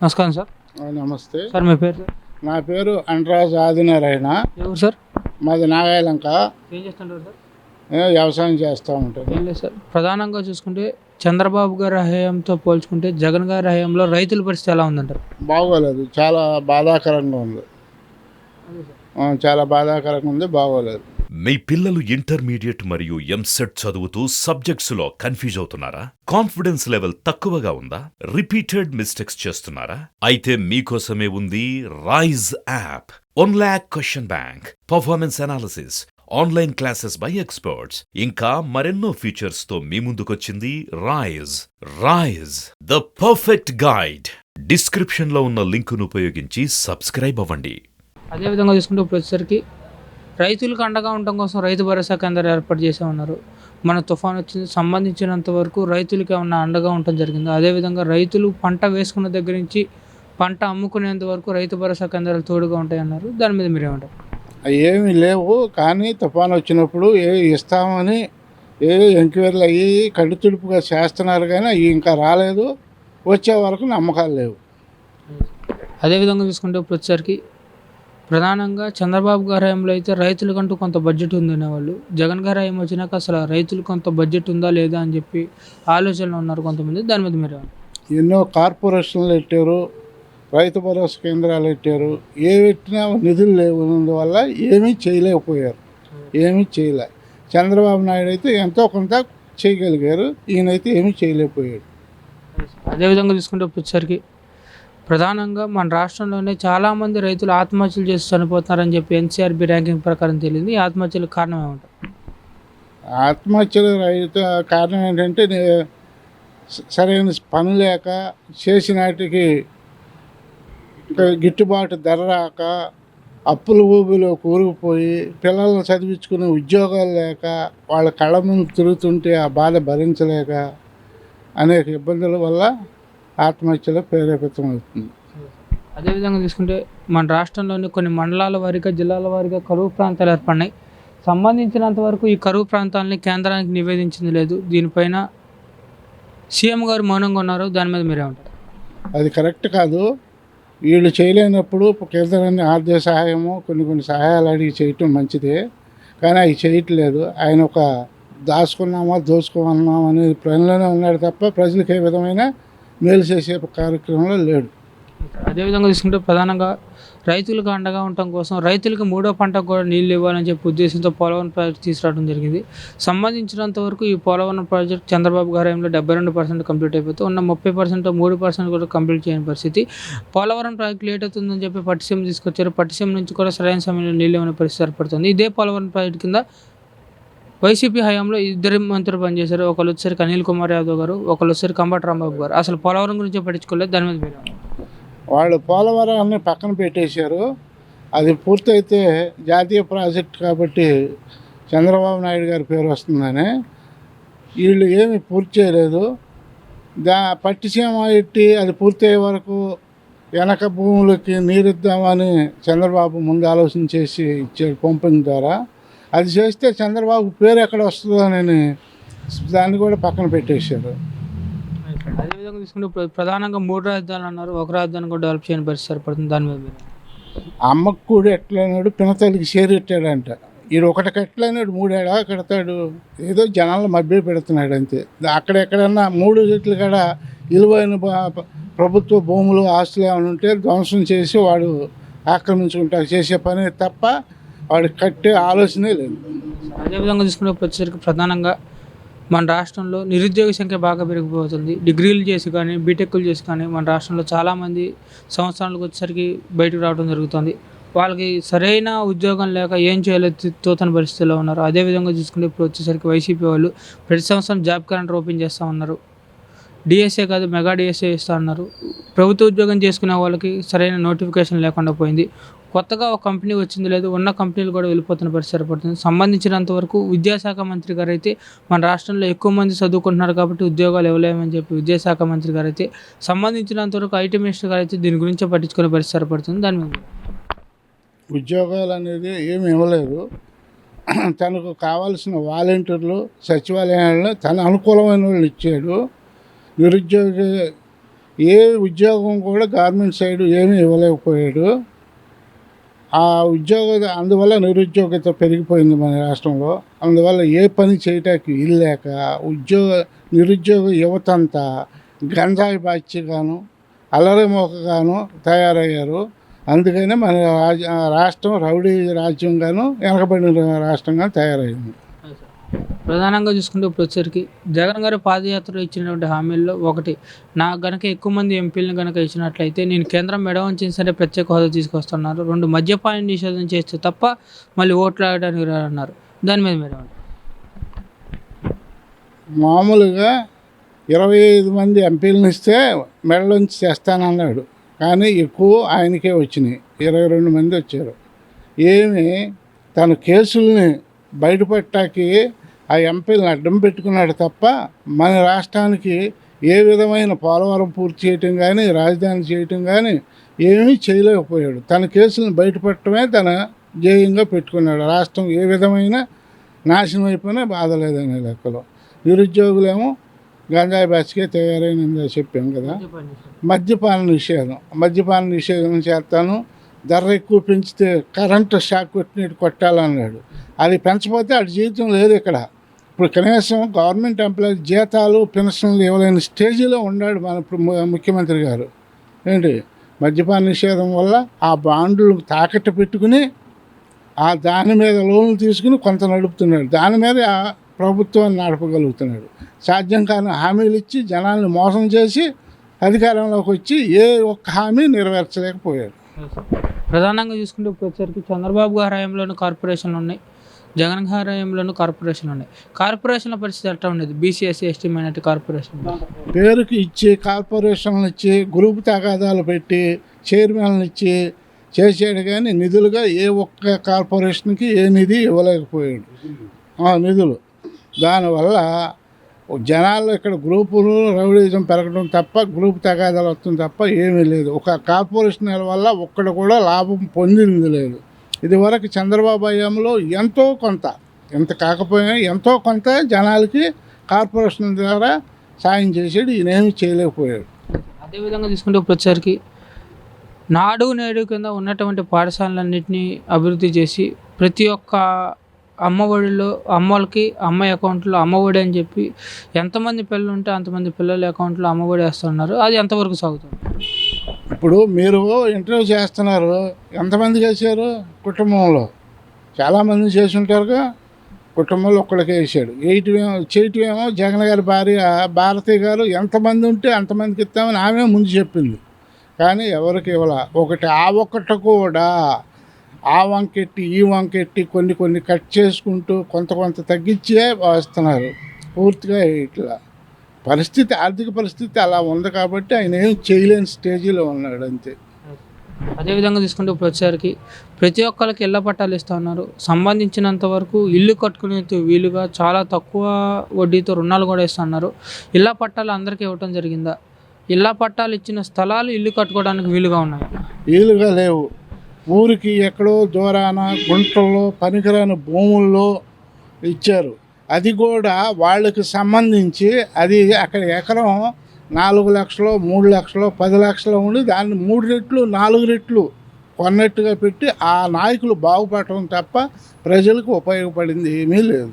నమస్కారం సార్. నమస్తే సార్ మీ పేరు సార్? నా పేరు అండ్రాజ్ ఆదినారాయణ. ఎవరు సార్? మాది నాగాయలంక. ఏం చేస్తుంటారు సార్? వ్యవసాయం చేస్తూ ఉంటాను. ఏం లేదు సార్. ప్రధానంగా చూసుకుంటే చంద్రబాబు గారి హయాంతో పోల్చుకుంటే జగన్ గారి హయాంలో రైతుల పరిస్థితి ఎలా ఉందంటారు? బాగోలేదు, చాలా బాధాకరంగా ఉంది. చాలా బాధాకరంగా ఉంది, బాగోలేదు. మీ పిల్లలు ఇంటర్మీడియట్ మరియు ఎంసెట్ చదువుతూ సబ్జెక్ట్స్లో కన్ఫ్యూజ్ అవుతున్నారా? కాన్ఫిడెన్స్ లెవెల్ తక్కువగా ఉందా? రిపీటెడ్ మిస్టేక్స్ చేస్తున్నారా? అయితే మీకోసమే ఉంది Rise app. 1 lakh question bank, performance analysis, online classes by experts, ఇంకా మరెన్నో ఫీచర్స్ తో మీ ముందుకొచ్చింది Rise. Rise, the perfect guide. Description లో ఉన్న లింకును ఉపయోగించి సబ్స్క్రైబ్ అవ్వండి. అదేవిధంగా చూసుకుంటే ఇప్పుడు వచ్చేసరికి రైతులకు అండగా ఉండటం కోసం రైతు భరోసా కేంద్రాలు ఏర్పాటు చేసే ఉన్నారు. మన తుఫాన్ వచ్చింది సంబంధించినంత వరకు రైతులకి ఏమన్నా అండగా ఉండటం జరిగింది. అదేవిధంగా రైతులు పంట వేసుకున్న దగ్గర నుంచి పంట అమ్ముకునేంత వరకు రైతు భరోసా కేంద్రాలు తోడుగా ఉంటాయన్నారు. దాని మీద మీరేమంటారు? ఏమీ లేవు, కానీ తుఫాను వచ్చినప్పుడు ఇస్తామని ఎంక్వైరీలు అయ్యి కడుతుడుపుగా చేస్తున్నారు, కానీ అవి ఇంకా రాలేదు. వచ్చే వరకు నమ్మకాలు లేవు. అదేవిధంగా చూసుకుంటే ఇప్పుడు వచ్చేసరికి ప్రధానంగా చంద్రబాబు గారి హయాంలో అయితే రైతులకంటూ కొంత బడ్జెట్ ఉంది అనేవాళ్ళు. జగన్ గారి హయాం వచ్చినాక అసలు రైతులకు కొంత బడ్జెట్ ఉందా లేదా అని చెప్పి ఆలోచనలు ఉన్నారు కొంతమంది. దాని మీద మీరు ఎన్నో కార్పొరేషన్లు పెట్టారు, రైతు భరోసా కేంద్రాలు పెట్టారు. ఏ పెట్టినా నిధులు లేనందువల్ల ఏమీ చేయలేకపోయారు, ఏమీ చేయలే. చంద్రబాబు నాయుడు అయితే ఎంతో కొంత చేయగలిగారు, ఈయనైతే ఏమీ చేయలేకపోయాడు. అదేవిధంగా చూసుకుంటే వచ్చేసరికి ప్రధానంగా మన రాష్ట్రంలోనే చాలామంది రైతులు ఆత్మహత్యలు చేసి చనిపోతున్నారని చెప్పి ఎన్సీఆర్బీ ర్యాంకింగ్ ప్రకారం తెలియదు. ఈ ఆత్మహత్యలకు కారణం ఏమంటారు? ఆత్మహత్యలు కారణం ఏంటంటే సరైన పని లేక, చేసినాటికి గిట్టుబాటు ధర రాక, అప్పుల ఊబిలో కూరుకుపోయి, పిల్లలను చదివించుకునే ఉద్యోగాలు లేక, వాళ్ళ కళ్ళ ముందు తిరుగుతుంటే ఆ బాధ భరించలేక అనేక ఇబ్బందుల వల్ల ఆత్మహత్యలో ప్రేరేపితం అవుతుంది. అదేవిధంగా తీసుకుంటే మన రాష్ట్రంలోని కొన్ని మండలాల వారీగా, జిల్లాల వారీగా కరువు ప్రాంతాలు ఏర్పడినాయి. సంబంధించినంత వరకు ఈ కరువు ప్రాంతాలని కేంద్రానికి నివేదించింది లేదు. దీనిపైన సీఎం గారు మౌనంగా ఉన్నారు. దాని మీద మీరేమంటారు? అది కరెక్ట్ కాదు. వీళ్ళు చేయలేనప్పుడు కేంద్రాన్ని ఆర్థిక సహాయము, కొన్ని సహాయాలు అడిగి చేయటం మంచిదే, కానీ అవి చేయట్లేదు. ఆయన ఒక దాచుకున్నామా దోచుకున్నామా అనే పనిలోనే ఉన్నాడు తప్ప ప్రజలకు ఏ విధమైన మేలు చేసే కార్యక్రమంలో లేడు. అదేవిధంగా తీసుకుంటే ప్రధానంగా రైతులకు అండగా ఉండటం కోసం రైతులకు 3వ పంటకు కూడా నీళ్ళు ఇవ్వాలని చెప్పి ఉద్దేశంతో పోలవరం ప్రాజెక్ట్ తీసుకురావడం జరిగింది. సంబంధించినంత వరకు ఈ పోలవరం ప్రాజెక్ట్ చంద్రబాబు గారి హయాంలో 72% కంప్లీట్ అయిపోతే ఉన్న 30% 3% కూడా కంప్లీట్ చేయని పరిస్థితి. పోలవరం ప్రాజెక్ట్ లేట్ అవుతుందని చెప్పి పట్టిసీమ తీసుకొచ్చారు. పట్టిసీమ నుంచి కూడా సరైన సమయంలో నీళ్ళు ఇవ్వని పరిస్థితి ఏర్పడుతుంది. ఇదే పోలవరం ప్రాజెక్ట్ కింద వైసీపీ హయాంలో 2 మంత్రులు పనిచేశారు. ఒకళ్ళు వచ్చేసరికి అనిల్ కుమార్ యాదవ్ గారు, ఒకళ్ళు వచ్చేసరికి కంబాటి రాంబాబు గారు. అసలు పోలవరం గురించి పట్టించుకోలేదు. దాని మీద మీరు వాళ్ళు పోలవరాన్ని పక్కన పెట్టేశారు. అది పూర్తయితే జాతీయ ప్రాజెక్ట్ కాబట్టి చంద్రబాబు నాయుడు గారి పేరు వస్తుందని వీళ్ళు ఏమీ పూర్తి చేయలేదు. పట్టిసీమ ఎట్టి అది పూర్తయ్యే వరకు వెనక భూములకి నీరిద్దామని చంద్రబాబు ముందు ఆలోచన చేసి ఇచ్చాడు పంపిణీ ద్వారా. అది చేస్తే చంద్రబాబు పేరు ఎక్కడ వస్తుందోనని దాన్ని కూడా పక్కన పెట్టేశారు. అదేవిధంగా తీసుకుంటే ప్రధానంగా 3 రాజధానులు అన్నారు. ఒక రాజధాని కూడా డెవలప్ చేయని పరిస్థితి ఏర్పడుతుంది. దాని మీద అమ్మకు కూడా ఎట్లన్నాడు, పినతల్లికి చేరెట్టాడంట. ఈడు ఒకటి కట్టలేనాడు, 3 ఏడా కడతాడు. ఏదో జనాలు మభ్య పెడుతున్నాడు అంతే. అక్కడెక్కడన్నా 3 చెట్లు కాడ విలువైన ప్రభుత్వ భూములు, ఆస్తులు ఏమైనా ఉంటే ధ్వంసం చేసి వాడు ఆక్రమించుకుంటా చేసే పని తప్ప వాడు కట్టే ఆలోచనే లేదు. అదేవిధంగా చూసుకుంటే వచ్చేసరికి ప్రధానంగా మన రాష్ట్రంలో నిరుద్యోగ సంఖ్య బాగా పెరిగిపోతుంది. డిగ్రీలు చేసి కానీ, బీటెక్లు చేసి కానీ మన రాష్ట్రంలో చాలామంది సంవత్సరాలకు వచ్చేసరికి బయటకు రావడం జరుగుతుంది. వాళ్ళకి సరైన ఉద్యోగం లేక ఏం చేయలేదు తోతని పరిస్థితిలో ఉన్నారు. అదేవిధంగా చూసుకుంటే ఇప్పుడు వచ్చేసరికి వైసీపీ వాళ్ళు ప్రతి సంవత్సరం జాబ్ క్యాలెండర్ ఓపెన్ చేస్తూ ఉన్నారు. డిఎస్ఏ కాదు, మెగా డిఎస్ఏ ఇస్తూ ఉన్నారు. ప్రభుత్వ ఉద్యోగం చేసుకునే వాళ్ళకి సరైన నోటిఫికేషన్ లేకుండా పోయింది. కొత్తగా ఒక కంపెనీ వచ్చింది లేదు, ఉన్న కంపెనీలు కూడా వెళ్ళిపోతున్న పరిస్థితి ఏర్పడుతుంది. సంబంధించినంత వరకు విద్యాశాఖ మంత్రి గారు అయితే మన రాష్ట్రంలో ఎక్కువ మంది చదువుకుంటున్నారు కాబట్టి ఉద్యోగాలు ఇవ్వలేమని చెప్పి విద్యాశాఖ మంత్రి గారు అయితే, సంబంధించినంత వరకు ఐటీ మినిస్టర్ గారు అయితే దీని గురించి పట్టించుకునే పరిస్థితి ఏర్పడుతుంది. దాని మీద ఉద్యోగాలు అనేది ఏమి ఇవ్వలేదు. తనకు కావాల్సిన వాలంటీర్లు సచివాలయాల్లో తన అనుకూలమైన వాళ్ళు ఇచ్చాడు. నిరుద్యోగ ఏ ఉద్యోగం కూడా గవర్నమెంట్ సైడ్ ఏమీ ఇవ్వలేకపోయాడు. ఆ అందువల్ల నిరుద్యోగత పెరిగిపోయింది మన రాష్ట్రంలో. అందువల్ల ఏ పని చేయటానికి ఇల్లేక నిరుద్యోగ యువత అంతా గంజాయి బాధ్యగాను అల్లరి మోకగాను తయారయ్యారు. అందుకనే మన రాష్ట్రం రౌడీ రాజ్యంగాను వెనకబడిన రాష్ట్రంగా తయారైంది. ప్రధానంగా చూసుకుంటే ఇప్పుడు వచ్చేసరికి జగన్ గారి పాదయాత్రలో ఇచ్చినటువంటి హామీల్లో ఒకటి, నాకు గనక ఎక్కువ మంది ఎంపీలను కనుక ఇచ్చినట్లయితే నేను కేంద్రం మెడ వంచినా సరే ప్రత్యేక హోదా తీసుకొస్తున్నారు. 2 మద్యపాన నిషేధం చేస్తే తప్ప మళ్ళీ ఓట్లు ఆడడానికి రారన్నారు. దాని మీద మీరు మామూలుగా 25 మంది ఎంపీలను ఇస్తే మెడలోంచి చేస్తానన్నాడు. కానీ ఎక్కువ ఆయనకే వచ్చినాయి, 22 మంది వచ్చారు. ఏమి తన కేసుల్ని బయటపెట్టాకి ఆ ఎంపీలను అడ్డం పెట్టుకున్నాడు తప్ప మన రాష్ట్రానికి ఏ విధమైన పోలవరం పూర్తి చేయటం కానీ రాజధాని చేయటం కానీ ఏమీ చేయలేకపోయాడు. తన కేసులను బయటపెట్టడమే తన ధ్యేయంగా పెట్టుకున్నాడు. రాష్ట్రం ఏ విధమైన నాశనం అయిపోయినా బాధ లేదనే లెక్కలో. నిరుద్యోగులేమో గంజాయి బ్యాచ్కే తయారైందని చెప్పాం కదా. మద్యపాన నిషేధం చేస్తాను, ధర ఎక్కువ పెంచితే కరెంటు షాక్ కొట్టినట్టు కొట్టాలన్నాడు. అది పెంచకపోతే అటు జీవితం లేదు ఇక్కడ. ఇప్పుడు కనీసం గవర్నమెంట్ ఎంప్లాయీ జీతాలు పెన్షన్లు ఇవ్వలేని స్టేజీలో ఉన్నాడు మన ముఖ్యమంత్రి గారు. ఏంటి మద్యపాన నిషేధం వల్ల ఆ బాండ్లు తాకట్టు పెట్టుకుని దాని మీద లోన్లు తీసుకుని కొంత నడుపుతున్నాడు. దాని మీద ప్రభుత్వాన్ని నడపగలుగుతున్నాడు. సాధ్యం కాని హామీలు ఇచ్చి జనాల్ని మోసం చేసి అధికారంలోకి వచ్చి ఏ ఒక్క హామీ నెరవేర్చలేకపోయాడు. ప్రధానంగా చూసుకుంటే ఇప్పుడు వచ్చేసరికి చంద్రబాబు గారి హయాంలోని కార్పొరేషన్లు ఉన్నాయి, జగన్ గారి హయాంలోని కార్పొరేషన్లు ఉన్నాయి. కార్పొరేషన్ల పరిస్థితి ఎట్లా ఉండేది? BC SC ST minority corporation పేరుకి ఇచ్చి కార్పొరేషన్లు ఇచ్చి గ్రూప్ తగాదాలు పెట్టి చైర్మన్లు ఇచ్చి చేసాడు. కానీ నిధులుగా ఏ ఒక్క కార్పొరేషన్కి ఏ నిధి ఇవ్వలేకపోయాడు నిధులు. దానివల్ల జనాల్లో ఇక్కడ గ్రూపులు రౌడీజం పెరగడం తప్ప గ్రూప్ తగాదాలు వస్తుంది తప్ప ఏమీ లేదు. ఒక కార్పొరేషన్ వల్ల ఒక్కడ కూడా లాభం పొందింది లేదు. ఇదివరకు చంద్రబాబు హయాంలో ఎంతో కొంత, ఎంత కాకపోయినా ఎంతో కొంత జనాలకి కార్పొరేషన్ ద్వారా సాయం చేసాడు. ఈయనేమి చేయలేకపోయాడు. అదేవిధంగా తీసుకుంటే ఇప్పుడు వచ్చేసరికి నాడు నేడు కింద ఉన్నటువంటి పాఠశాలలన్నింటినీ అభివృద్ధి చేసి ప్రతి ఒక్క అమ్మఒడిలో అమ్మలకి అమ్మ అకౌంట్లో అమ్మఒడి అని చెప్పి ఎంతమంది పిల్లలు ఉంటే అంతమంది పిల్లల అకౌంట్లో అమ్మఒడి వేస్తున్నారు. అది ఎంతవరకు సాగుతుంది? ఇప్పుడు మీరు ఇంటర్వ్యూ చేస్తున్నారు, ఎంతమంది చేశారు? కుటుంబంలో చాలామంది చేసి ఉంటారుగా. కుటుంబంలో ఒక్కడికే వేసాడు. చేయటమేమో జగన్ గారి భార్య భారతి గారు ఎంతమంది ఉంటే అంతమందికి ఇస్తామని ఆమె ముందు చెప్పింది. కానీ ఎవరికి ఇవ్వాల. ఒక్కటి కూడా ఆ వంకెట్టి ఈ వంకెట్టి కొన్ని కట్ చేసుకుంటూ కొంత తగ్గించే వస్తున్నారు. పూర్తిగా ఇట్లా ఆర్థిక పరిస్థితి అలా ఉంది కాబట్టి ఆయన ఏం చేయలేని స్టేజీలో ఉన్నాడు అంతే. అదేవిధంగా తీసుకుంటే ఇప్పుడు వచ్చేసరికి ప్రతి ఒక్కరికి ఇళ్ల పట్టాలు ఇస్తూ ఉన్నారు. సంబంధించినంత వరకు ఇల్లు కట్టుకునే వీలుగా చాలా తక్కువ వడ్డీతో రుణాలు కూడా ఇస్తున్నారు. ఇళ్ల పట్టాలు అందరికీ ఇవ్వటం జరిగిందా? ఇళ్ల పట్టాలు ఇచ్చిన స్థలాలు ఇల్లు కట్టుకోవడానికి వీలుగా ఉన్నాయి? వీలుగా లేవు. ఊరికి ఎక్కడో దూరాన గుంటల్లో పనికిరాని భూముల్లో ఇచ్చారు. అది కూడా వాళ్ళకి సంబంధించి అది అక్కడ ఎకరం 4 లక్షలు 3 లక్షలు 10 లక్షలు ఉండి దాన్ని 3 రెట్లు 4 రెట్లు కొన్నట్టుగా పెట్టి ఆ నాయకులు బాగుపడటం తప్ప ప్రజలకు ఉపయోగపడింది ఏమీ లేదు.